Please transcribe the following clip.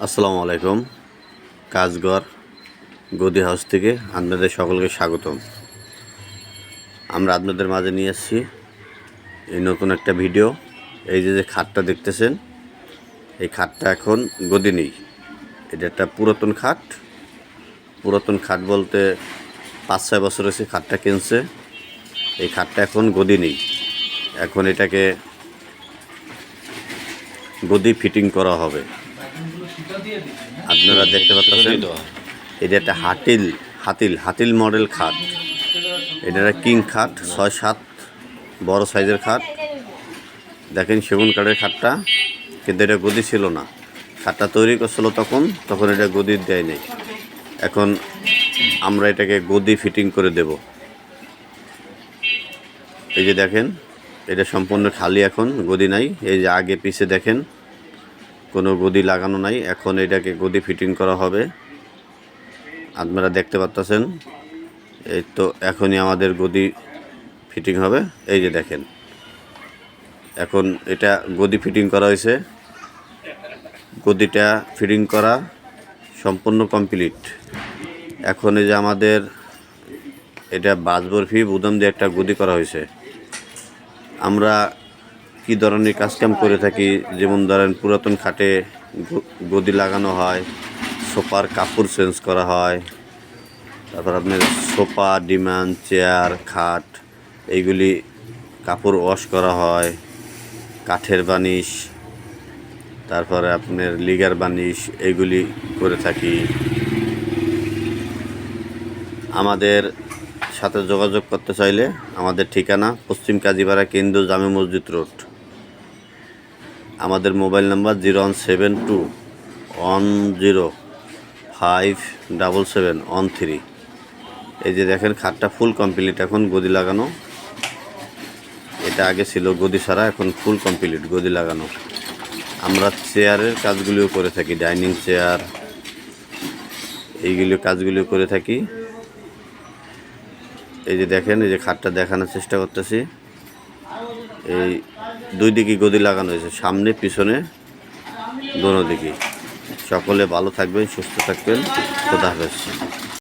আসসালামু আলাইকুম। কাজঘর গদি হাউস থেকে আপনাদের সকলকে স্বাগতম। আমরা আপনাদের মাঝে নিয়ে আসছি এই নতুন একটা ভিডিও। এই যে খাটটা দেখতেছেন, এই খাটটা এখন গদি নেই। এটা একটা পুরাতন খাট। পুরাতন খাট বলতে 5-6 বছর হয়েছে খাটটা কিনছে। এই খাটটা এখন গদি নেই। এখন এটাকে গদি ফিটিং করা হবে। আপনারা দেখতে পাচ্ছেন এটা একটা হাতিল মডেল খাট। এটা একটা কিং খাট, 6-7 বড় সাইজের খাট। দেখেন সেগুন কাঠের খাটটা, কিন্তু এটা গদি ছিল না। খাটটা তৈরি করছিল তখন এটা গদি দেয় নাই। এখন আমরা এটাকে গদি ফিটিং করে দেব। এই যে দেখেন, এটা সম্পূর্ণ খালি, এখন গদি নাই। এই যে আগে পিছে দেখেন কোনো গদি লাগানো নাই। এখন এটাকে গদি ফিটিং করা হবে। আপনারা দেখতে পাচ্ছেন, এই তো এখনই আমাদের গদি ফিটিং হবে। এই যে দেখেন, এখন এটা গদি ফিটিং করা হয়েছে। গদিটা ফিটিং করা সম্পূর্ণ কমপ্লিট। এখন এই যে আমাদের এটা বাঁশবরফি বুদাম দিয়ে একটা গদি করা হয়েছে। আমরা কি ধরনের কাজকাম করে থাকি, যেমন ধরেন পুরাতন খাটে গদি লাগানো হয়, সোফার কাপড় চেঞ্জ করা হয়, তারপর আপনার সোফা, ডিমান, চেয়ার, খাট এইগুলি কাপড় ওয়াশ করা হয়, কাঠের বানিশ, তারপরে আপনার লিগার বানিশ এইগুলি করে থাকি। আমাদের সাথে যোগাযোগ করতে চাইলে আমাদের ঠিকানা পশ্চিম কাজীপাড়া কেন্দ্র জামে মসজিদ রোড। আমাদের মোবাইল নাম্বার 01721057713। এই যে দেখেন খাটটা ফুল কমপ্লিট, এখন গদি লাগানো। এটা আগে ছিল গদি ছাড়া, এখন ফুল কমপ্লিট গদি লাগানো। আমরা চেয়ারের কাজগুলিও করে থাকি, ডাইনিং চেয়ার এইগুলো কাজগুলিও করে থাকি। এই যে দেখেন, এই যে খাটটা দেখানোর চেষ্টা করতেছি। এই দুই দিকে গদি লাগানো হয়েছে, সামনে পিছনে দোনো দিকে। সকলে ভালো থাকবেন, সুস্থ থাকবেন। খোদা হাফেজ।